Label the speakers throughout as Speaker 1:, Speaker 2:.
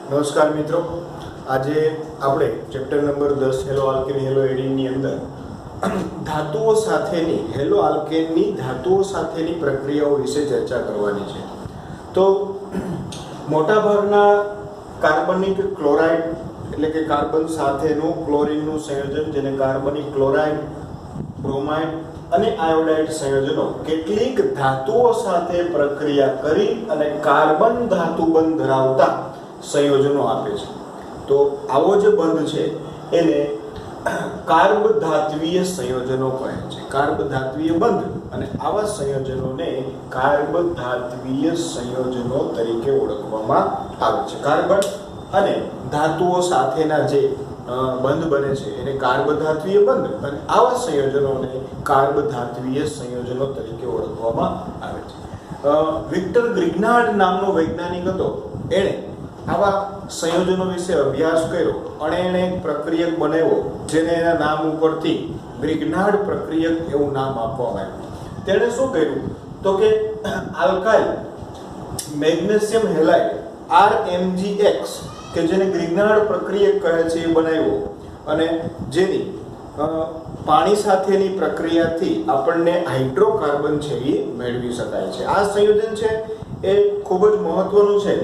Speaker 1: નમસ્કાર મિત્રો, આજે આપણે ચેપ્ટર નંબર 10 હેલો આલ્કેન હેલો એડીનની અંદર ધાતુઓ સાથેની હેલો આલ્કેનની ધાતુઓ સાથેની પ્રક્રિયાઓ વિશે ચર્ચા કરવાની છે. તો મોટાભાગના કાર્બનિક ક્લોરાઇડ એટલે કે કાર્બન સાથેનું ક્લોરીનનું સંયોજન, જેને કાર્બનિક ક્લોરાઇડ, બ્રોમાઇડ અને આયોડાઇડ સંયોજનો કેટલીક ધાતુઓ સાથે પ્રક્રિયા કરી અને કાર્બન ધાતુ બંધ ધરાવતા સંયોજનો આપે છે. તો આવો જે બંધ છે એને કાર્બ ધાત્વીય સંયોજનો કહે છે. કાર્બ ધાત્વીય બંધ અને આવા સંયોજનોને કાર્બ ધાત્વીય સંયોજનો તરીકે ઓળખવામાં આવે છે. કાર્બન અને ધાતુઓ સાથેના જે બંધ બને છે એને કાર્બ ધાત્વીય બંધ અને આવા સંયોજનોને કાર્બ ધાત્વીય સંયોજનો તરીકે ઓળખવામાં આવે છે. વિક્ટર ગ્રિગ્નાર્ડ નામનો વૈજ્ઞાનિક હતો. એણે આવા સંયોજનો વિશે અભ્યાસ કર્યો અને એણે એક પ્રક્રિયક બનાવ્યો જેને એના નામ ઉપરથી ગ્રિગ્નાર્ડ પ્રક્રિયક એવું નામ આપવામાં આવ્યું. તેણે શું કર્યું તો કે આલ્કાઇલ મેગ્નેશિયમ હેલાઇડ RMgX કે જેને ગ્રિગ્નાર્ડ પ્રક્રિયક કહે છે એ બનાવ્યો અને જેની પાણી સાથેની પ્રક્રિયાથી આપણને હાઇડ્રોકાર્બન છે એ મેળવી શકાય છે. આ સંયોજન છે એ ખૂબ જ મહત્વનું છે.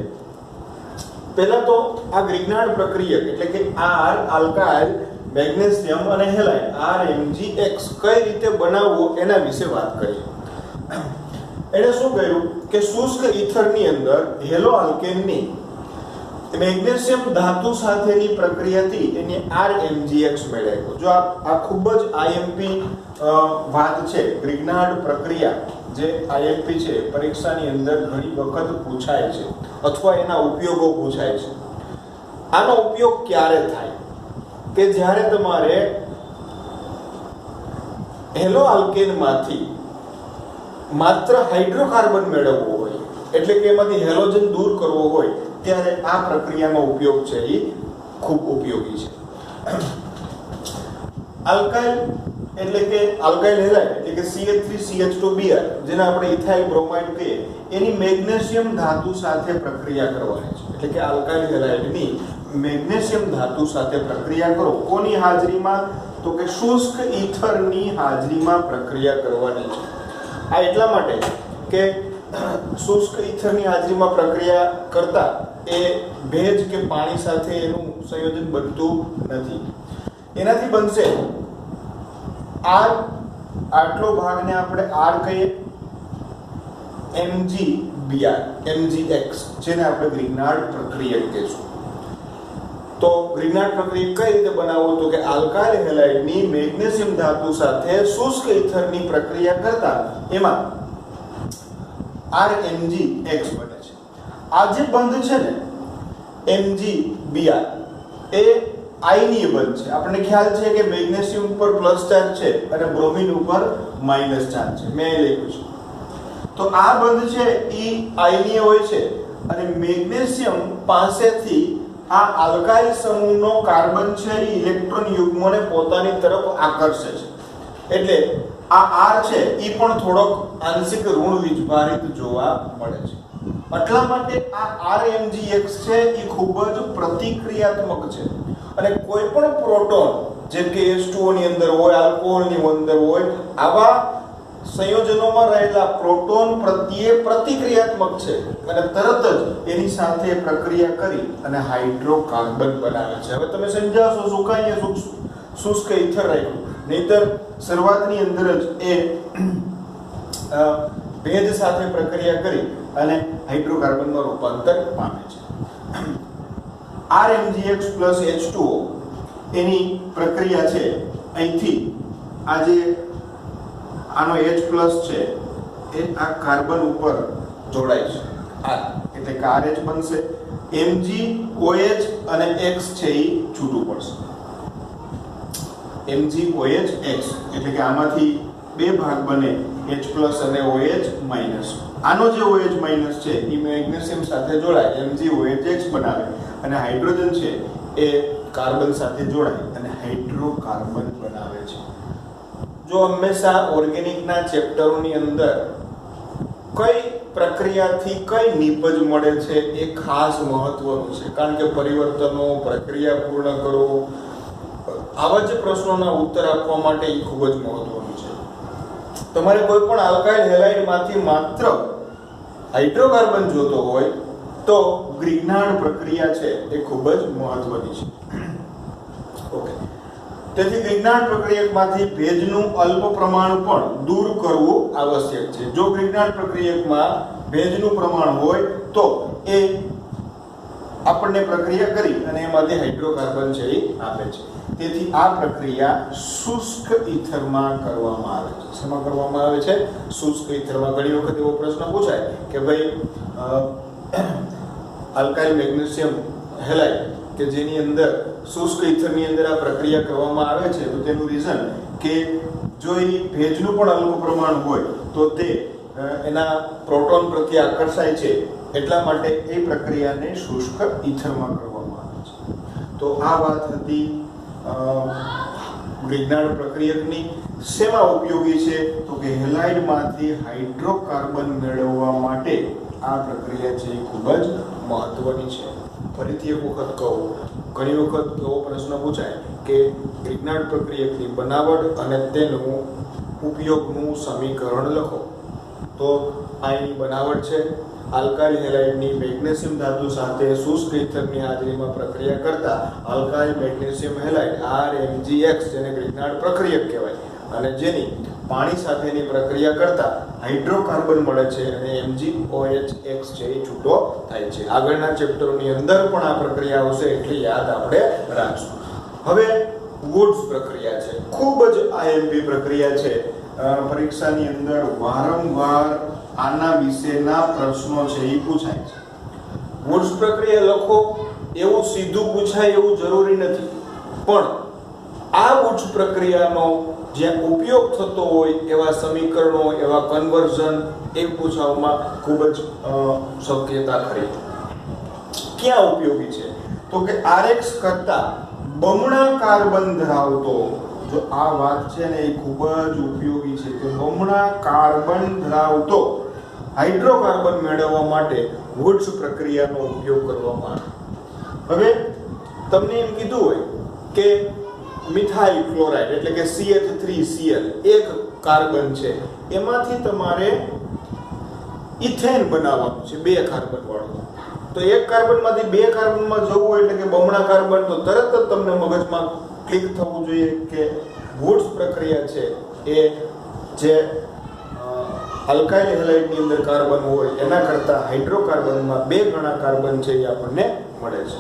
Speaker 1: પહેલા તો આ ગ્રિગ્નાર્ડ પ્રક્રિયક એટલે કે R આલ્કાઇલ મેગ્નેશિયમ અને હેલાઇડ RMgX કઈ રીતે બનાવવો એના વિશે વાત કરીએ. એણે શું કર્યું કે શુષ્ક ઈથરની અંદર હેલો આલ્કેનની મેગ્નેશિયમ ધાતુ સાથેની પ્રક્રિયાથી એની RMgX મેળવ્યો. જો આ ખૂબ જ IMP વાત છે. ગ્રિગ્નાર્ડ પ્રક્રિયા જે IMP છે પરીક્ષાની અંદર ઘણી વખત પૂછાય છે અથવા એના ઉપયોગો પૂછાય છે. આનો ઉપયોગ ક્યારે થાય કે જ્યારે તમારે હેલો આલ્કેનમાંથી માત્ર હાઇડ્રોકાર્બન મેળવવો હોય, એટલે કે એમાંથી હેલોજન દૂર કરવો હોય, ત્યારે આ પ્રક્રિયાનો ઉપયોગ છે એ ખૂબ ઉપયોગી છે. આલ્કાઇલ એટલે કે આલ્કાઇલ હેલાઇડ એટલે કે CH3CH2Br જેને આપણે ઇથાઇલ બ્રોમાઇડ કહીએ, એની મેગ્નેશિયમ ધાતુ સાથે પ્રક્રિયા કરવાની છે. એટલે કે આલ્કાઇલ હેલાઇડની મેગ્નેશિયમ ધાતુ સાથે પ્રક્રિયા કરો. કોની હાજરીમાં તો કે શુષ્ક ઈથરની હાજરીમાં પ્રક્રિયા કરવાની છે. આ એટલા માટે કે શુષ્ક ઈથરની હાજરીમાં પ્રક્રિયા કરતા એ ભેજ કે પાણી સાથે એનું સંયોજન બનતું નથી. એનાથી બનશે R, આટલો ભાગને આપણે R કહીએ, MgX જેને આપણે ગ્રિગ્નાર્ડ પ્રક્રિયક કહીશું. તો ગ્રિગ્નાર્ડ પ્રક્રિયક કઈ રીતે બનાવવો તો કે આલ્કાઇલ હેલાઇડની મેગ્નેશિયમ ધાતુ સાથે શુષ્ક ઈથરની પ્રક્રિયા કરતા એમાં RMgX બને છે. આ જે બંધ છે ને MgBr એ આયનીય બંધ છે. આપણને ખ્યાલ છે કે મેગ્નેશિયમ ઉપર પ્લસ ચાર્જ છે અને બ્રોમિન ઉપર માઇનસ ચાર્જ છે. મેં લખ્યું છે. તો આ બંધ છે એ આયનીય હોય છે અને મેગ્નેશિયમ પાસેથી આ આલ્કાઇલ સમૂહનો કાર્બન છે એ ઇલેક્ટ્રોન યુગ્મને પોતાની તરફ આકર્ષે છે. એટલે આ R છે એ પણ થોડોક આંશિક ઋણ વીજભારિત જોવા મળે છે. એટલા માટે આ RMgX છે એ ખૂબ જ પ્રતિક્રિયાત્મક છે અને કોઈ પણ પ્રોટોન જેમ કે H2O ની અંદર હોય, આલ્કોહોલની અંદર હોય, આવા સંયોજનોમાં રહેલા પ્રોટોન પ્રત્યે પ્રતિક્રિયાત્મક છે અને તરત જ એની સાથે પ્રક્રિયા કરી અને હાઇડ્રોકાર્બન બનાવે છે. હવે તમે સમજાવશો શું કાંઈ શુષ્ક ઈથર રાખ્યું, નહીતર શરૂઆતની અંદર જ એ ભેજ સાથે પ્રક્રિયા કરી અને હાઇડ્રોકાર્બનમાં રૂપાંતર પામે છે. RMgX plus H2O એની પ્રક્રિયા છે. અહીંથી આ જે આનો H પ્લસ છે એ આ કાર્બન ઉપર જોડાય છે. એટલે કે RH બનશે. MgOH અને X છે એ છૂટું પડશે. MgOH X એટલે કે આમાંથી બે ભાગ બને, H પ્લસ અને OH માઇનસ. આનો જે OH માઇનસ છે એ મેગ્નેશિયમ સાથે જોડાય, MgOH X બનાવે અને હાઇડ્રોજન છે એ કાર્બન સાથે જોડાય અને હાઇડ્રોકાર્બન બનાવે છે. જો હંમેશા ઓર્ગેનિકના ચેપ્ટરોની અંદર કઈ પ્રક્રિયાથી કઈ નીપજ મળે છે એ ખાસ મહત્વનું છે, કારણ કે પરિવર્તનો, પ્રક્રિયા પૂર્ણ કરો, આવા જ પ્રશ્નોના ઉત્તર આપવા માટે એ ખૂબ જ મહત્વનું છે. તમારે કોઈ પણ આલ્કાઇલ હેલાઇડમાંથી માત્ર હાઇડ્રોકાર્બન જોતો હોય તો ગ્રિગ્નાર્ડ પ્રક્રિયા છે એ ખૂબ જ મહત્વની છે. ઓકે, તેથી ગ્રિગ્નાર્ડ પ્રક્રિયકમાંથી ભેજનું અલ્પ પ્રમાણ પણ દૂર કરવું આવશ્યક છે. જો ગ્રિગ્નાર્ડ પ્રક્રિયકમાં ભેજનું પ્રમાણ હોય તો એ આપણને પ્રક્રિયા કરી અને એમાંથી હાઇડ્રોકાર્બન છે એ આપે છે. તેથી આ પ્રક્રિયા શુષ્ક ઈથરમાં કરવામાં આવે છે. શેમાં કરવામાં આવે છે? શુષ્ક ઈથરમાં. ઘણી વખત એવો પ્રશ્ન પૂછાય કે ભાઈ આલ્કાઇલ મેગ્નેશિયમ હેલાઇડ કે જેની અંદર શુષ્ક ઈથરની અંદર આ પ્રક્રિયા કરવામાં આવે છે, તો તેનું રીઝન કે જો એ ભેજનું પણ અલ્પ પ્રમાણ હોય તો તે એના પ્રોટોન પ્રત્યે આકર્ષાય છે, એટલા માટે એ પ્રક્રિયાને શુષ્ક ઈથરમાં કરવામાં આવે છે. તો આ વાત હતી ગ્રિગ્નાર્ડ પ્રક્રિયકની. શેમાં ઉપયોગી છે? તો કે હેલાઇડમાંથી હાઇડ્રોકાર્બન મેળવવા માટે આ પ્રક્રિયા છે એ ખૂબ જ મહત્વની છે. ફરીથી એક વખત કહું, ઘણી વખત એવો પ્રશ્ન પૂછાય કે ગ્રિગ્નાર્ડ પ્રક્રિયકની બનાવટ અને તેનું ઉપયોગનું સમીકરણ લખો. તો આ એની બનાવટ છે. આલ્કાઇલ હેલાઇડની મેગ્નેશિયમ ધાતુ સાથે શુષ્ક ઈથરની હાજરીમાં પ્રક્રિયા કરતા આલ્કાઇલ મેગ્નેશિયમ હેલાઇડ RMgX, જેને ગ્રિગ્નાર્ડ પ્રક્રિયક કહેવાય, અને જેની પાણી સાથેની પ્રક્રિયા કરતા હાઇડ્રોકાર્બન મળે છે અને MgOH છે એ છૂટો થાય છે. આગળના ચેપ્ટરોની અંદર પણ આ પ્રક્રિયા આવશે, એટલે યાદ આપણે રાખશું. હવે વુડ્સ પ્રક્રિયા છે, ખૂબ જ IMP પ્રક્રિયા છે. પરીક્ષાની અંદર વારંવાર આના વિશેના પ્રશ્નો છે એ પૂછાય છે. વુડ્સ પ્રક્રિયા લખો એવું સીધું પૂછાય એવું જરૂરી નથી, પણ આ વુડ્સ પ્રક્રિયાનો જ્યાં ઉપયોગ થતો હોય એવા સમીકરણો, એવા કન્વર્ઝન એ પૂછવામાં ખૂબ જ શક્યતા ખરી. ક્યાં ઉપયોગી છે? તો કે RX કરતા બમણા કાર્બન ધરાવતો, જો આ વાત છે ને એ ખૂબ જ ઉપયોગી છે કે બમણા કાર્બન ધરાવતો હાઇડ્રોકાર્બન મેળવવા માટે વુડ્સ પ્રક્રિયાનો ઉપયોગ કરવામાં આવે. હવે તમને એમ કીધું હોય કે મિથાઇલ ક્લોરાઇડ એટલે કે CH3Cl એક કાર્બન છે, એમાંથી તમારે ઇથેન બનાવવાનું છે, 2 કાર્બન વાળું. તો એક કાર્બનમાંથી 2 કાર્બનમાં જવું હોય એટલે કે બમણા કાર્બન, તો તરત જ તમને મગજમાં ક્લિક થવું જોઈએ કે વુડ્સ પ્રક્રિયા છે એ જે આલ્કાઇલ હેલાઇડની અંદર કાર્બન હોય એના કરતા હાઇડ્રોકાર્બનમાં 2 ગણા કાર્બન છે એ આપણને મળે છે.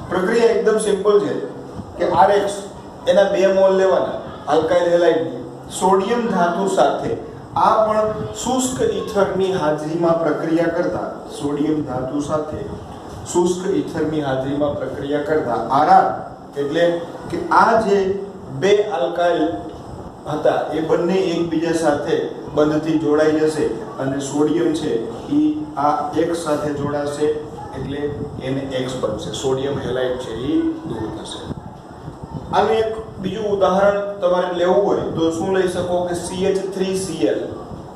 Speaker 1: પ્રક્રિયા એકદમ સિમ્પલ છે કે RX એના 2 મોલ લેવાના આલ્કાઇલ હેલાઇડની, સોડિયમ ધાતુ સાથે આ પણ શુષ્ક ઈથરની હાજરીમાં પ્રક્રિયા કરતા, સોડિયમ ધાતુ સાથે શુષ્ક ઈથરની હાજરીમાં પ્રક્રિયા કરતા RR એટલે કે આ જે 2 આલ્કાઇલ હતા એ બંને એકબીજા સાથે બંધથી જોડાઈ જશે અને સોડિયમ છે એ આ X સાથે જોડાશે એટલે એને X બનશે. સોડિયમ હેલાઇડ છે એ દૂર થશે. આનું એક બીજું ઉદાહરણ તમારે લેવું હોય તો શું લઈ શકો કે CH3Cl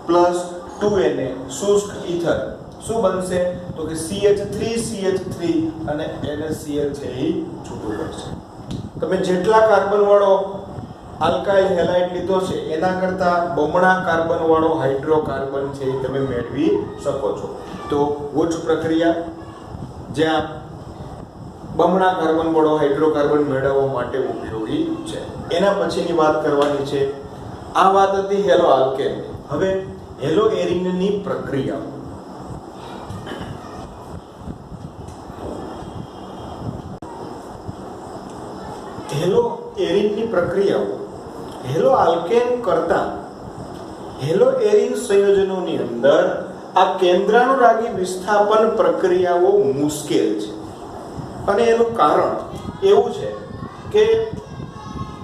Speaker 1: plus 2Na શુષ્ક ઈથર શું બનશે? તો કે CH3CH3 અને NaCl છે એ છૂટું પડશે. તમે જેટલા કાર્બન વાળો આલ્કાઇલ હેલાઇડ લીધો છે એના કરતા બમણા કાર્બન વાળો હાઇડ્રોકાર્બન છે એ તમે મેળવી શકો છો. તો વુડ્સ પ્રક્રિયા જ્યાં બમણા કાર્બન વાળો હાઇડ્રોકાર્બન મેળવવા માટે ઉપયોગી છે. એના પછીની વાત કરવાની છે, આ વાત હતી હેલો આલ્કેન. હવે હેલો એરિનની પ્રક્રિયા. હેલો એરિનની પ્રક્રિયાઓ હેલો આલ્કેન કરતા હેલો એરિન સંયોજનોની અંદર આ કેન્દ્રાનુરાગી વિસ્થાપન પ્રક્રિયાઓ મુશ્કેલ છે. અને એનું કારણ એવું છે કે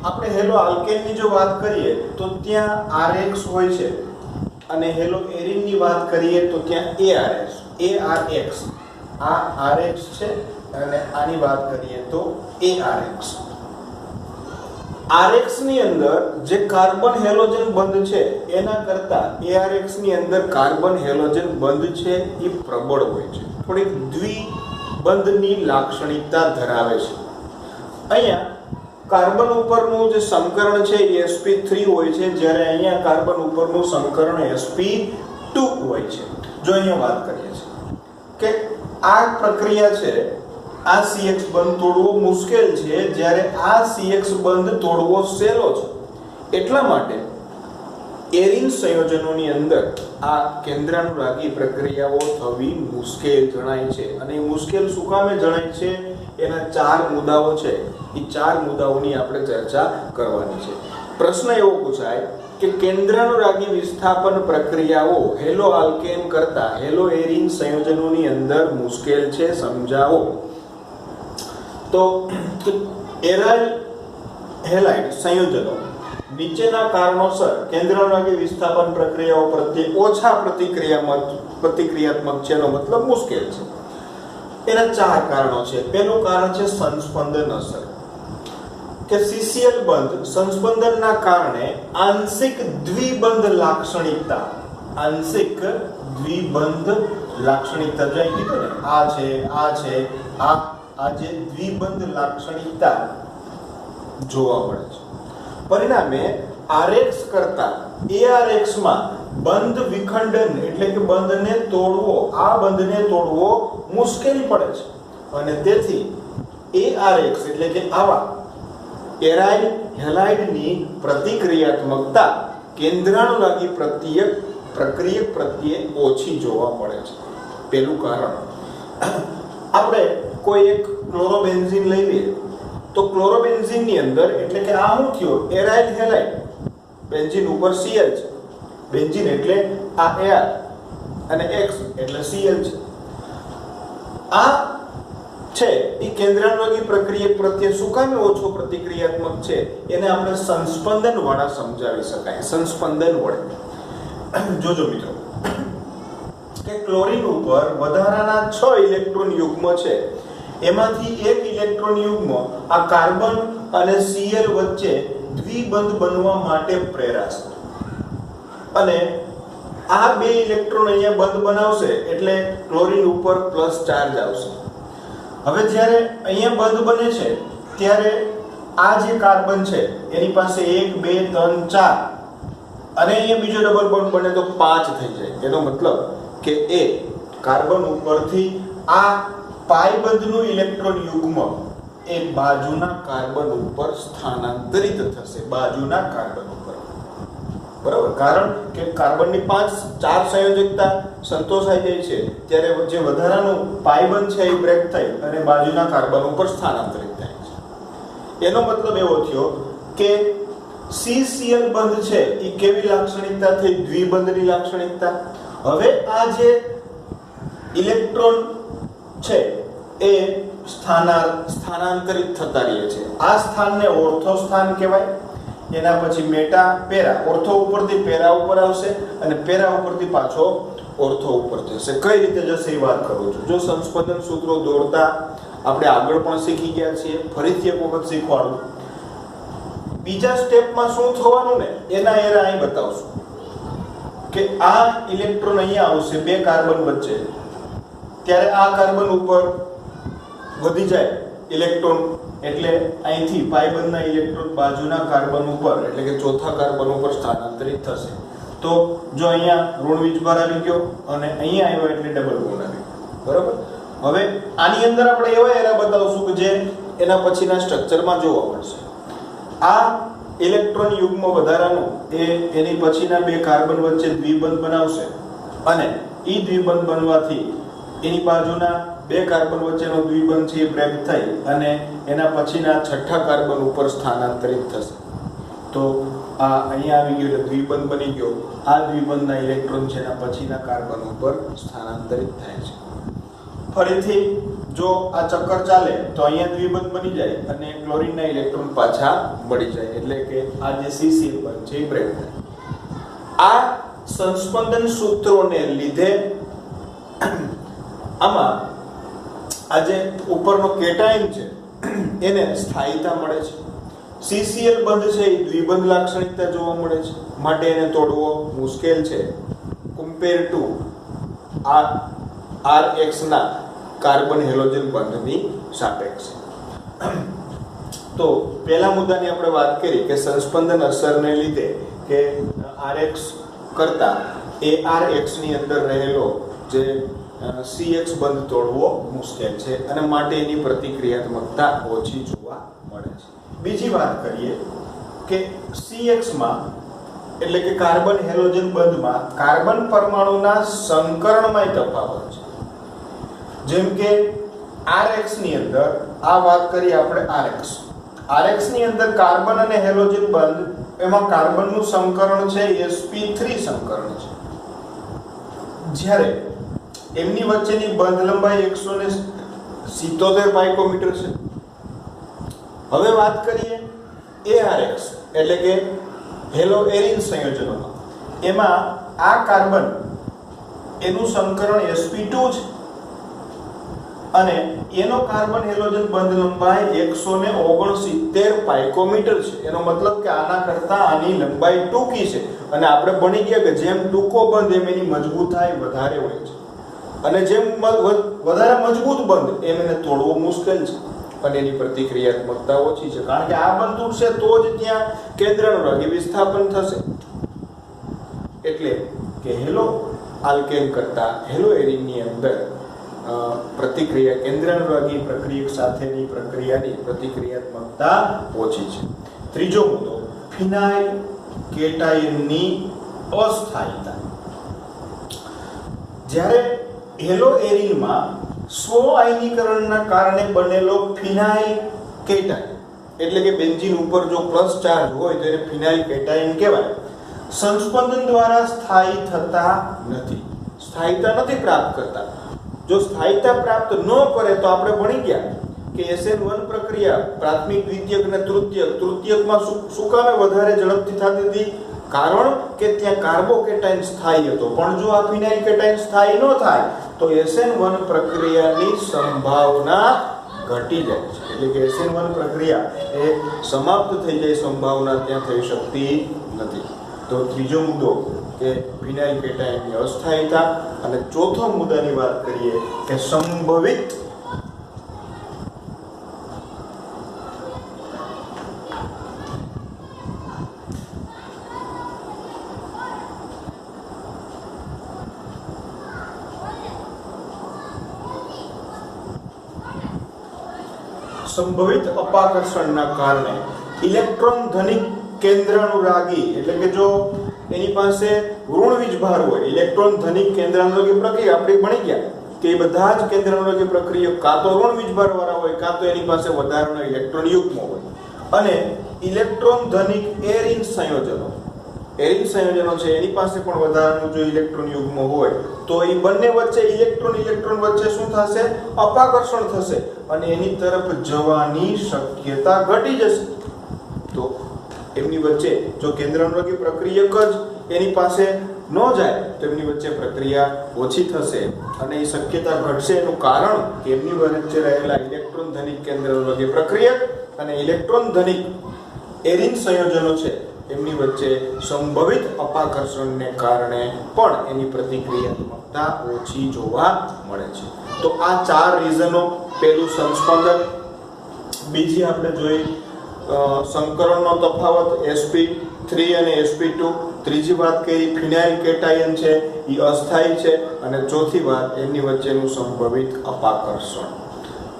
Speaker 1: આપણે હેલો આલ્કેનની જો વાત કરીએ તો ત્યાં RX હોય છે અને હેલો એરિનની વાત કરીએ તો ત્યાં ARX આ RX છે અને આની વાત કરીએ તો ARX. RX ની અંદર જે કાર્બન હેલોજન બંધ છે એના કરતા ARX ની અંદર કાર્બન હેલોજન બંધ છે એ પ્રબળ હોય છે, થોડીક દ્વિબંધની લાક્ષણિકતા ધરાવે છે. અહીંયા કાર્બન ઉપરનું જે સમીકરણ છે એ sp3 હોય છે, જ્યારે અહીંયા કાર્બન ઉપરનું સમીકરણ sp2 હોય છે. જો અહીંયા વાત કરીએ છીએ કે આ પ્રક્રિયા છે, આ CX બંધ તોડવો મુશ્કેલ છે, જ્યારે આ CX બંધ તોડવો સહેલો છે. એટલા માટે એરિન સંયોજનોની અંદર આ કેન્દ્રાનુરાગી પ્રક્રિયાઓ થવી મુશ્કેલ જણાય છે. અને એ મુશ્કેલ શું કામે જણાય છે એના 4 મુદ્દાઓ છે. એ 4 મુદ્દાઓની આપણે ચર્ચા કરવાની છે. પ્રશ્ન એવો પૂછાય કે કેન્દ્રાનુરાગી વિસ્થાપન પ્રક્રિયાઓ હેલો આલ્કેન કરતા હેલો એરિન સંયોજનોની અંદર મુશ્કેલ છે, સમજાવો. તો એરાઇલ હેલાઇડ સંયોજનો નીચેના કારણોસર કેન્દ્રાનુરાગી વિસ્થાપન પ્રક્રિયાઓ પ્રત્યે ઓછા પ્રતિક્રિયાત્મક છે, એનો મતલબ મુશ્કેલ છે. એના 4 કારણો છે. પહેલું કારણ છે સંસ્પંદન અસર, કે CCl બંધ સંસ્પંદનના કારણે આંશિક દ્વિબંધ લાક્ષણિકતા, આંશિક દ્વિબંધ લાક્ષણિકતા જો અહીં કીધું ને આ છે આ જે દ્વિબંધ લાક્ષણિકતા જોવા મળે છે. પરિણામે RX કરતા ARX માં બંધ વિખંડન એટલે કે બંધને તોડવો મુશ્કેલ પડે છે. અને તેથી ARX એટલે કે આવા એરાઇલ હેલાઇડની પ્રતિક્રિયાત્મકતા કેન્દ્રાનુરાગી પ્રક્રિયક પ્રત્યે ઓછી જોવા મળે છે. પહેલું કારણ. આપણે કોઈ એક ક્લોરોબેન્ઝીન લઈ લઈએ તો ક્લોરોબેન્ઝીન ની અંદર એટલે કે આ શું થયો, એરાઇલ હેલાઇડ, બેન્ઝીન ઉપર Cl છે, બેન્ઝીન એટલે આ Ar અને X એટલે Cl છે. આ છે એ કેન્દ્રાનુરાગી પ્રક્રિયા પ્રત્યે શું કામે ઓછો પ્રતિક્રિયાત્મક છે એને આપણે સંસ્પંદન વાળા સમજાવી શકાય. સંસ્પંદન વડે જોજો મિત્રો કે ક્લોરીન ઉપર વધારાના 6 ઇલેક્ટ્રોન યુગ્મ છે, એમાંથી એક ઇલેક્ટ્રોન યુગ્મ આ કાર્બન અને Cl વચ્ચે દ્વિબંધ બનવા માટે પ્રેરાશે અને આ 2 ઇલેક્ટ્રોન અહીંયા બંધ બનાવશે એટલે ક્લોરીન ઉપર પ્લસ ચાર્જ આવશે. હવે જ્યારે અહીંયા બંધ બને છે ત્યારે આ જે કાર્બન છે એની પાસે 1 2 3 4 અને અહીંયા બીજો ડબલ બોન્ડ બને તો 5 થઈ જાય. એનો મતલબ કે એ કાર્બન ઉપરથી આ પાઈ બંધનું ઇલેક્ટ્રોન યુગ્મ એ બાજુના કાર્બન ઉપર સ્થાનાંતરિત થશે, બાજુના કાર્બન ઉપર. બરાબર, કારણ કે કાર્બનની 4 સંયોજકતા સંતોષાઈ જાય છે ત્યારે જે વધારાનું પાઈ બંધ છે એ બ્રેક થઈ અને બાજુના કાર્બન ઉપર સ્થાનાંતરિત થાય છે. એનો મતલબ એવો થયો કે CCl બંધ છે એ કેવી લાક્ષણિકતા થઈ, દ્વિબંધની લાક્ષણિકતા. હવે આ જે ઇલેક્ટ્રોન છે એ સ્થાનાંતરિત થતા રહે છે. આ સ્થાનને ઓર્થો સ્થાન કહેવાય. એના પછી મેટા પેરા, ઓર્થો ઉપરથી પેરા ઉપર આવશે અને પેરા ઉપરથી પાછો ઓર્થો ઉપર જશે. કઈ રીતે જશે એ વાત કરું છું. જો સંસ્પંદન સૂત્રો દોરતા આપણે આગળ પણ શીખી ગયા છીએ, ફરીથી એક વખત શીખવાડું. બીજા સ્ટેપમાં શું થવાનું ને એના એરા અહીં બતાવશું કે આ ઇલેક્ટ્રોન અહીંયા આવશે 2 કાર્બન વચ્ચે, ત્યારે આ કાર્બન ઉપર વધી જાય ઇલેક્ટ્રોન એટલે અહીંથી પાઈ બંધના ઇલેક્ટ્રોન બાજુના કાર્બન ઉપર એટલે કે ચોથા કાર્બન ઉપર સ્થાનાંતરિત થશે. તો જો અહીંયા ઋણ વીજભાર આવી ગયો અને અહીંયા આવ્યો એટલે ડબલ બોન્ડ આવી ગયો. બરાબર. હવે આની અંદર આપણે એવા એરા બતાવશું કે જે એના પછીના સ્ટ્રક્ચરમાં જોવા મળશે. આ ઇલેક્ટ્રોન યુગ્મ વધારાનું એની પછીના 2 કાર્બન વચ્ચે દ્વિબંધ બનાવશે અને એ દ્વિબંધ બનવાથી એની બાજુના 2 કાર્બન વચ્ચેનો દ્વિબંધ છે એ બ્રેક થઈ અને એના પછીના 6થા કાર્બન ઉપર સ્થાનાંતરિત થશે. તો આ અહીંયા આવી ગયો એટલે દ્વિબંધ બની ગયો. આ દ્વિબંધના ઇલેક્ટ્રોન છે એના પછીના કાર્બન ઉપર સ્થાનાંતરિત થાય છે. ફરીથી જો આ ચક્કર ચાલે તો અહીંયા દ્વિબંધ બની જાય અને ક્લોરીનના ઇલેક્ટ્રોન પાછા મળી જાય એટલે કે આ જે CCl બંધ છે એ બ્રેક થાય. આ સંસ્પંદન સૂત્રોને લીધે આમાં આ જે ઉપરનો કેટાયન છે એને સ્થાયીતા મળે છે. CCl બંધ છે એ દ્વિબંધ લાક્ષણિકતા જોવા મળે છે, માટે એને તોડવો મુશ્કેલ છે કમ્પેર ટુ RX ના કાર્બન હેલોજન બંધની સાપેક્ષે. તો પહેલા મુદ્દાની આપણે વાત કરી કે સંસ્પંદન અસરને લીધે કે RX કરતા ARX ની અંદર રહેલો જે CX બંધ તોડવો મુશ્કેલ છે અને માટે એની પ્રતિક્રિયાત્મકતા ઓછી જોવા મળે છે. બીજી વાત કરીએ કે CX માં એટલે કે કાર્બન હેલોજન બંધમાં કાર્બન પરમાણુના સંકરણમાં તફાવત છે. જેમ કે RX ની અંદર આ વાત કરીએ આપણે RX ની અંદર કાર્બન અને હેલોજન બંધ એમાં કાર્બનનું સંકરણ છે sp3 સંકરણ છે, જ્યારે એમની વચ્ચેની બંધ લંબાઈ 177 પાઇકોમીટર છે. હવે વાત કરીએ ARX એટલે કે હેલો એરિન સંયોજનોમાં, એમાં આ કાર્બન એનું સંકરણ sp2 છે અને એનો કાર્બન હેલોજન બંધ લંબાઈ 169 પાઇકોમીટર છે. એનો મતલબ કે આના કરતા આની લંબાઈ ટૂંકી છે અને આપણે ભણી ગયા કે જેમ ટૂંકો બંધ એમ એની મજબૂતાઈ વધારે હોય છે અને જેમ વધારે મજબૂત બંધ એમ એને તોડવો મુશ્કેલ છે અને એની પ્રતિક્રિયાત્મકતા ઓછી છે, કારણ કે આ બંધ તૂટશે તો જ ત્યાં કેન્દ્રાનુરાગી વિસ્થાપન થશે. એટલે કે હેલો આલ્કેન કરતા હેલો એરિનની અંદર પ્રતિક્રિયા કેન્દ્રાનુરાગી પ્રક્રિયક સાથેની પ્રક્રિયાની પ્રતિક્રિયાત્મકતા ઓછી છે. ત્રીજો મુદ્દો ફિનાઇલ કેટાયનની અસ્થાયીતા. જ્યારે હેલો એરિનમાં સ્વ આયનીકરણના કારણે બનેલો ફિનાઇલ કેટાયન એટલે કે બેન્ઝીન ઉપર જો પ્લસ ચાર્જ હોય તો એને ફિનાઇલ કેટાયન કહેવાય, સંસ્પંદન દ્વારા સ્થાયી થતા નથી, સ્થાયીતા નથી પ્રાપ્ત કરતા. જો સ્થાયીતા પ્રાપ્ત ન કરે તો આપણે ભણી ગયા કે SN1 પ્રક્રિયા પ્રાથમિક, દ્વિતીયક અને તૃતીયકમાં શું કામે વધારે ઝડપથી થતી હતી? કારણ કે ત્યાં કાર્બોકેટાયન સ્થાયી હતો. પણ જો આ ફિનાઇલ કેટાયન સ્થાયી ન થાય તો SN1 પ્રક્રિયાની સંભાવના ઘટી જાય છે, એટલે કે SN1 પ્રક્રિયા એ સમાપ્ત થઈ જાય, સંભાવના ત્યાં થઈ શકતી નથી. તો ત્રીજો મુદ્દો કે ફિનાઇલ કેટાયનની અસ્થાયીતા. અને ચોથો મુદ્દાની વાત કરીએ કે સંભવિત અપાકર્ષણના કારણે ઇલેક્ટ્રોન ધનિક કેન્દ્રાનુરાગી એટલે કે જો એની પાસે ઋણ વીજભાર હોય, ઇલેક્ટ્રોન ધનિક કેન્દ્રાનુરાગી પ્રક્રિયા આપણે ભણી ગયા કે એ બધા જ કેન્દ્રાનુરાગી પ્રક્રિયા કાં તો ઋણ વીજભાર વાળા હોય કાં તો એની પાસે વધારાનો ઇલેક્ટ્રોન યુગ્મ હોય. અને ઇલેક્ટ્રોન ધનિક એરિન સંયોજનો છે એની પાસે પણ વધારાનું જો ઇલેક્ટ્રોન યુગ્મ હોય તો એ બંને વચ્ચે ઇલેક્ટ્રોન વચ્ચે શું થશે? અપાકર્ષણ થશે અને એની તરફ જવાની શક્યતા ઘટી જશે. તો એમની વચ્ચે જો કેન્દ્રાનુરાગી પ્રક્રિયક જ એની પાસે ન જાય તો એમની વચ્ચે પ્રક્રિયા ઓછી થશે અને એ શક્યતા ઘટશે. એનું કારણ કે એમની વચ્ચે રહેલા ઇલેક્ટ્રોન ધનિક કેન્દ્રાનુરાગી પ્રક્રિયક અને ઇલેક્ટ્રોન ધનિક એરિન સંયોજનો છે એમની વચ્ચે સંભવિત અપાકર્ષણને કારણે પણ એની પ્રતિક્રિયાત્મકતા ઓછી જોવા મળે છે. તો આ ચાર રીઝનો, પહેલું સંસ્પંદન, બીજી આપણે જોઈ સંકરણનો તફાવત sp3 અને sp2, ત્રીજી વાત કરી ફિનાઇલ કેટાયન છે એ અસ્થાયી છે અને ચોથી વાત એમની વચ્ચેનું સંભવિત અપાકર્ષણ.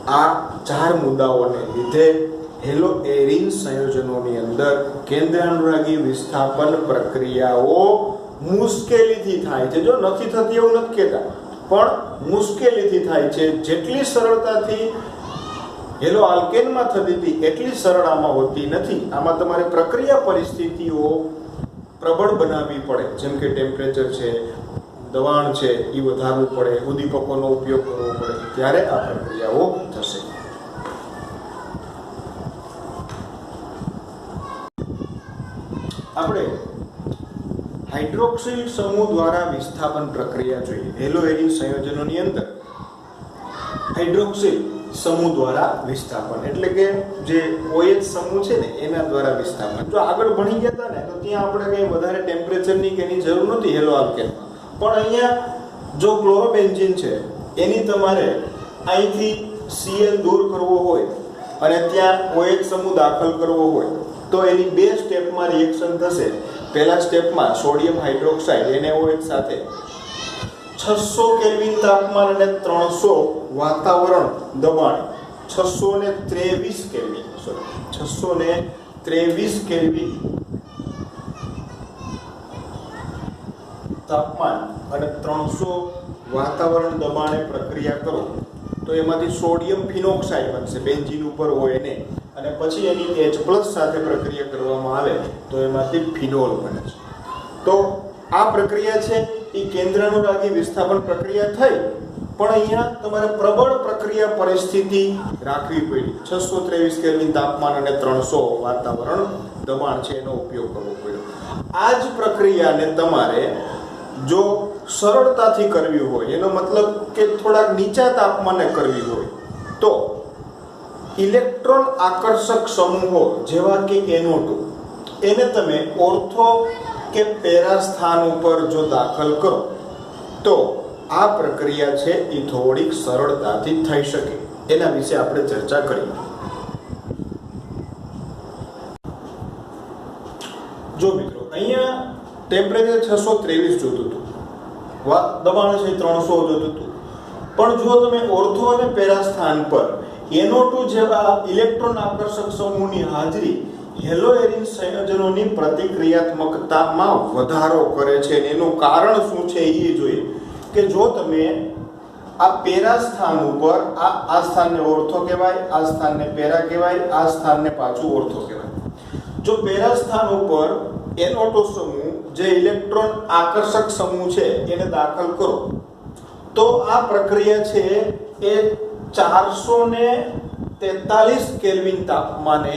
Speaker 1: આ ચાર મુદ્દાઓને લીધે હેલો એરિન સંયોજનોની અંદર કેન્દ્રાનુરાગી વિસ્થાપન પ્રક્રિયાઓ મુશ્કેલીથી થાય છે. જો નથી થતી એવું નથી કહેતા, પણ મુશ્કેલીથી થાય છે. જેટલી સરળતાથી હેલો આલ્કેનમાં થતી હતી એટલી સરળ આમાં હોતી નથી. આમાં તમારે પ્રક્રિયા પરિસ્થિતિઓ પ્રબળ બનાવવી પડે, જેમ કે ટેમ્પરેચર છે, દબાણ છે એ વધારવું પડે, ઉદ્દીપકોનો ઉપયોગ કરવો પડે, ત્યારે આ પ્રક્રિયાઓ થશે. આપણે હાઇડ્રોક્સિલ સમૂહ દ્વારા વિસ્થાપન પ્રક્રિયા જોઈએ. હેલો એરિન સંયોજનોની અંદર હાઇડ્રોક્સિલ સમૂહ દ્વારા વિસ્થાપન, એટલે કે જે OH સમૂહ છે ને એના દ્વારા વિસ્થાપન. જો આગળ ભણી ગયા હતા ને તો ત્યાં આપણે કઈ વધારે ટેમ્પરેચરની કે એની જરૂર નથી હેલો આલ્કેનમાં, પણ અહીંયા જો ક્લોરોબેન્ઝીન છે એની તમારે અહીંથી Cl દૂર કરવો હોય અને ત્યાં OH સમૂહ દાખલ કરવો હોય તો એની બે સ્ટેપમાં રિએક્શન થશે. પહેલા સ્ટેપમાં સોડિયમ હાઇડ્રોક્સાઇડ NaOH સાથે 600 કેલ્વિન તાપમાન અને 300 વાતાવરણ દબાણ 623 કેલ્વિન તાપમાન અને 300 વાતાવરણ દબાણે પ્રક્રિયા કરો તો એમાંથી સોડિયમ ફિનોક્સાઇડ બનશે, બેન્ઝીન ઉપર હોય એને, અને પછી એની H+ સાથે પ્રક્રિયા કરવામાં આવે તો એમાંથી ફિનોલ બને છે. તો આ પ્રક્રિયા છે એ કેન્દ્રાનુરાગી વિસ્થાપન પ્રક્રિયા થઈ, પણ અહીંયા તમારે પ્રબળ પ્રક્રિયા પરિસ્થિતિ રાખવી પડી. 623 કેલ્વિન તાપમાન અને 300 વાતાવરણ દબાણ છે એનો ઉપયોગ કરવો પડ્યો. આ જ પ્રક્રિયાને તમારે જો સરળતાથી કરવી હોય, એનો મતલબ કે થોડાક નીચા તાપમાને કરવી હોય, તો ઇલેક્ટ્રોન આકર્ષક સમૂહો જેવા કે NO2 એને તમે ઓર્થો કે પેરા સ્થાન ઉપર જો દાખલ કરો તો આ પ્રક્રિયા છે એ થોડીક સરળતાથી થઈ શકે. એના વિશે આપણે ચર્ચા કરીએ. જો મિત્રો અહીંયા ટેમ્પરેચર 623 જોતું હતું, દબાણ છે 300 જોતું હતું, પણ જો તમે ઓર્થો અને પેરા સ્થાન પર NO2 જેવા ઇલેક્ટ્રોન આકર્ષક સમૂહની હાજરી હેલોએરિન સંયોજનોની પ્રતિક્રિયાત્મકતામાં વધારો કરે છે. એનું કારણ શું છે એ જોઈએ કે જો તમે આ પેરા સ્થાન ઉપર આ સ્થાનને ઓર્થો કહેવાય, આ સ્થાનને પેરા કહેવાય, આ સ્થાનને પાછું ઓર્થો કહેવાય. જો પેરા સ્થાન ઉપર NO2 સમૂહ જે ઇલેક્ટ્રોન આકર્ષક સમૂહ છે એને દાખલ કરો તો આ પ્રક્રિયા છે એ 443 કેલ્વિન તાપમાને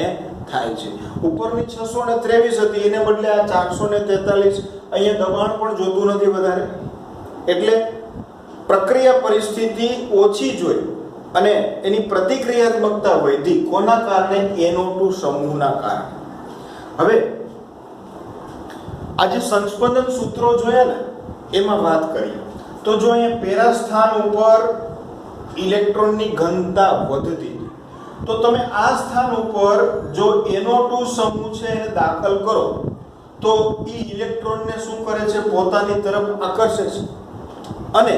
Speaker 1: થાય છે. ઉપરની 623 હતી એને બદલે આ 443, અહીંયા દબાણ પણ જોતું નથી વધારે, એટલે પ્રક્રિયા પરિસ્થિતિ ઓછી જોઈ અને એની પ્રતિક્રિયાત્મકતા વધી. કોના કારણે? NO2 સમૂહના કારણે. હવે આજે સંસ્પંદન સૂત્રો જોયા ને એમાં વાત કરીએ તો જો અહીંયા પેરા સ્થાન ઉપર ઇલેક્ટ્રોનની ઘનતા વધતી તો તમે આ સ્થાન ઉપર જો NO2 સમૂહ છે એને દાખલ કરો તો એ ઇલેક્ટ્રોનને શું કરે છે? પોતાની તરફ આકર્ષે છે, અને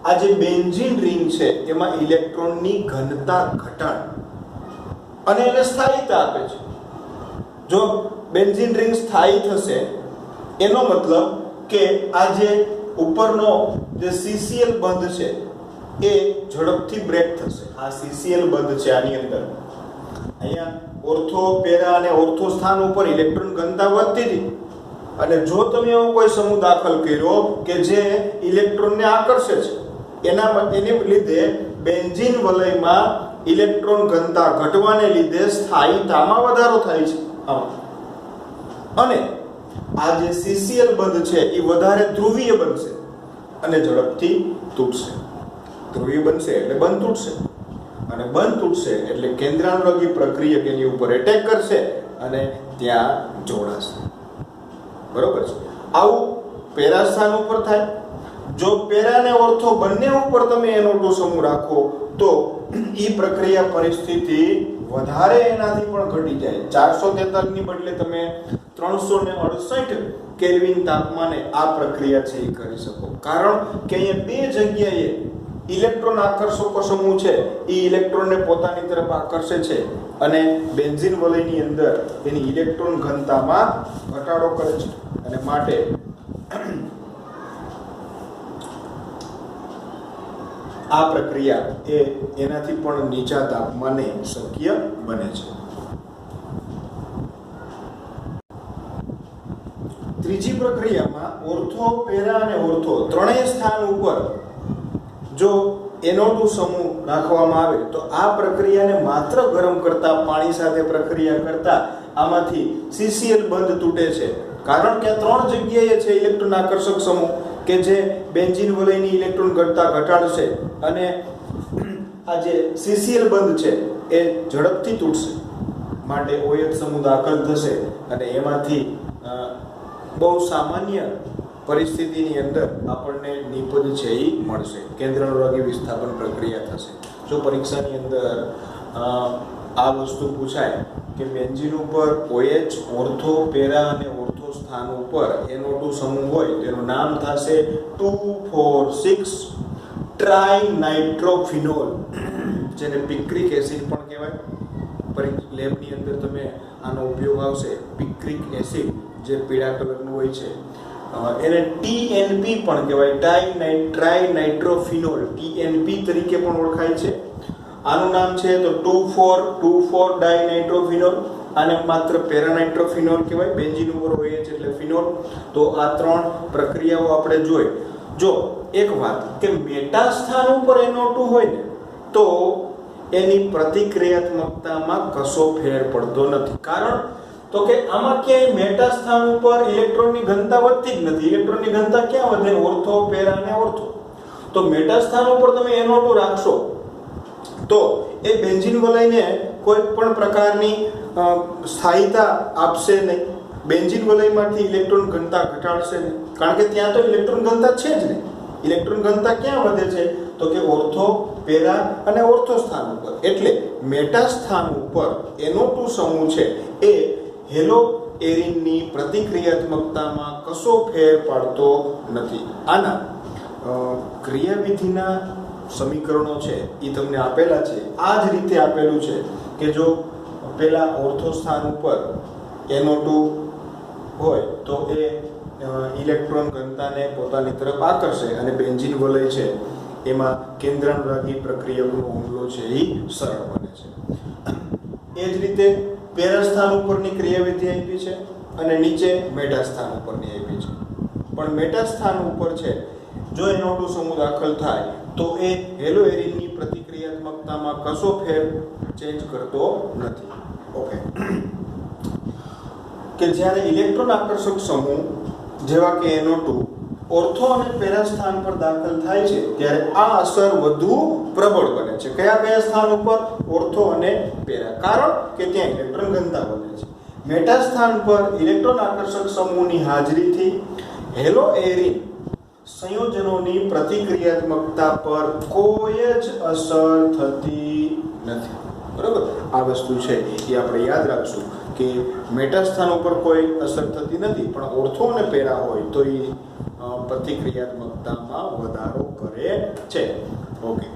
Speaker 1: આ જે બેન્ઝીન રિંગ છે એમાં ઇલેક્ટ્રોનની ઘનતા ઘટાડે અને એને સ્થાયીતા આપે છે. જો બેન્ઝીન રિંગ સ્થાયી થશે એનો મતલબ કે આ જે ઉપરનો જે CCl બંધ છે એ ઝડપથી બ્રેક થશે. આ CCl બંધ છે આની અંદર, અહીંયા ઓર્થો પેરા અને ઓર્થો સ્થાન ઉપર ઇલેક્ટ્રોન ઘનતા વધતી હતી, અને જો તમે એવો કોઈ સમૂહ દાખલ કર્યો કે જે ઇલેક્ટ્રોનને આકર્ષે છે એને લીધે બેન્ઝીન વલયમાં ઇલેક્ટ્રોન ઘનતા ઘટવાને લીધે સ્થાયીતામાં વધારો થાય છે, અને આ જે CCl બંધ છે એ વધારે ધ્રુવીય બનશે અને ઝડપથી તૂટશે. ધ્રુવીય બનશે એટલે બંધ તૂટશે, અને બંધ તૂટશે એટલે કેન્દ્રાનુરાગી પ્રક્રિયક એની ઉપર એટેક કરશે અને ત્યાં જોડાશે. બરોબર છે? આવું પેરા સ્થાન ઉપર થાય. જો પેરા અને ઓર્થો બંને ઉપર તમે NO2 સમૂહ રાખો તો ઈ પ્રક્રિયા પરિસ્થિતિ વધારે એનાથી પણ ઘટી જાય. 443 ની બદલે તમે 368 કેલ્વિન તાપમાને આ પ્રક્રિયા છે એ કરી શકો. કારણ કે અહીંયા બે જગ્યાએ ઇલેક્ટ્રોન આકર્ષકો સમૂહ છે એ ઇલેક્ટ્રોનને પોતાની તરફ આકર્ષે છે અને બેન્ઝીન વલયની અંદર એની ઇલેક્ટ્રોન ઘનતામાં ઘટાડો કરે છે, અને માટે આ પ્રક્રિયા એ એનાથી પણ નીચા તાપમાને શક્ય બને છે. ત્રીજી પ્રક્રિયામાં ઓર્થો, પેરા અને ઓર્થો ત્રણેય સ્થાન ઉપર જો NO2 સમૂહ રાખવામાં આવે તો આ પ્રક્રિયાને માત્ર ગરમ કરતા પાણી સાથે પ્રક્રિયા કરતા આમાંથી CCl બંધ તૂટે છે. કારણ કે ત્રણ જગ્યાએ છે ઇલેક્ટ્રોન આકર્ષક સમૂહ કે જે બેન્ઝીન વલયની ઇલેક્ટ્રોન ઘનતા ઘટાડશે અને આ જે CCl બંધ છે એ ઝડપથી તૂટશે, માટે OH સમૂહ દાખલ થશે અને એમાંથી બહુ સામાન્ય પરિસ્થિતિની અંદર આપણને નિપજ છે એ મળશે, કેન્દ્રાનુરાગી વિસ્થાપન પ્રક્રિયા થશે. જો પરીક્ષાની અંદર આ વસ્તુ પૂછાય કે બેન્ઝીન ઉપર OH, ઓર્થો, પેરા અને ઓર્થો સ્થાન ઉપર NO2 સમૂહ હોય તેનું નામ થશે 2,4,6 ટ્રાઇનાઇટ્રોફિનોલ, જેને પિક્રિક એસિડ પણ કહેવાય. લેબની અંદર તમે આનો ઉપયોગ આવશે. પિક્રિક એસિડ જે પીળા કલરનું હોય છે એને TNP પણ કહેવાય, ટ્રાઇનાઇટ્રોફિનોલ, TNP તરીકે પણ ઓળખાય છે. આનું નામ છે તો 2,4,2,4 ડાયનાઇટ્રોફિનોલ. આને માત્ર પેરાનાઇટ્રોફિનોલ કહેવાય. બેન્ઝીન ઉપર OH એટલે ફિનોલ. તો આ ત્રણ પ્રક્રિયાઓ આપણે જોઈ. જો એક વાત કે મેટા સ્થાન ઉપર NO2 હોય ને તો એની પ્રતિક્રિયાત્મકતામાં કશો ફેર પડતો નથી. કારણ તો કે આમાં ક્યાંય મેટા સ્થાન ઉપર ઇલેક્ટ્રોનની ઘનતા વધતી જ નથી. ઇલેક્ટ્રોનની ઘનતા ક્યાં વધે? ઓર્થો, પેરા અને ઓર્થો. તો મેટા સ્થાન ઉપર તમે NO2 રાખશો તો એ બેન્ઝીન વલયને કોઈ પણ પ્રકારની સ્થાયીતા આપશે નહીં. બેન્ઝીન વલયમાંથી ઇલેક્ટ્રોન ઘનતા ઘટાડશે નહીં, કારણ કે ત્યાં તો ઇલેક્ટ્રોન ઘનતા છે જ નહીં. ઇલેક્ટ્રોન ઘનતા ક્યાં વધે છે? તો કે ઓર્થો, પેરા અને ઓર્થો સ્થાન ઉપર. એટલે મેટા સ્થાન ઉપર NO2 સમૂહ છે એ હેલો એરિનની પ્રતિક્રિયાત્મકતામાં કશો ફેર પાડતો નથી. આના ક્રિયાવિધિના સમીકરણો છે એ તમને આપેલા છે. આ જ રીતે આપેલું છે કે જો પેલા ઓર્થો સ્થાન ઉપર NO2 હોય તો એ ઇલેક્ટ્રોન ઘનતાને પોતાની તરફ આકર્ષે અને બેન્ઝીન વલય છે એમાં કેન્દ્રાનુરાગી પ્રક્રિયકનો હુમલો છે એ સરળ બને છે. એ જ રીતે પેરા સ્થાન ઉપરની ક્રિયાવિધિ આપી છે અને નીચે મેટા સ્થાન ઉપરની આપી છે. પણ મેટા સ્થાન ઉપર છે જો NO2 સમૂહ દાખલ થાય તો એ હેલો એરિનની પ્રતિક્રિયાત્મકતામાં કશો ફેર ચેન્જ કરતો નથી. ઓકે, કે જ્યારે ઇલેક્ટ્રોન આકર્ષક સમૂહ જેવા કે NO2 ઓર્થો અને પેરા સ્થાન પર દાખલ થાય છે ત્યારે આ અસર વધુ પ્રબળ બને છે. કયા કયા સ્થાન ઉપર? ઓર્થો અને પેરા, કારણ કે ત્યાં ઇલેક્ટ્રોન ઘનતા વધે છે. મેટા સ્થાન પર ઇલેક્ટ્રોન આકર્ષક સમૂહની હાજરીથી હેલો એરિન સંયોજનોની પ્રતિક્રિયાત્મકતા પર કોઈ જ અસર થતી નથી. બરાબર, આ વસ્તુ છે એ આપણે યાદ રાખશું કે મેટા સ્થાન ઉપર કોઈ અસર થતી નથી, પણ ઓર્થો અને પેરા હોય તો એ પ્રતિક્રિયાત્મકતામાં વધારો કરે છે. ઓકે.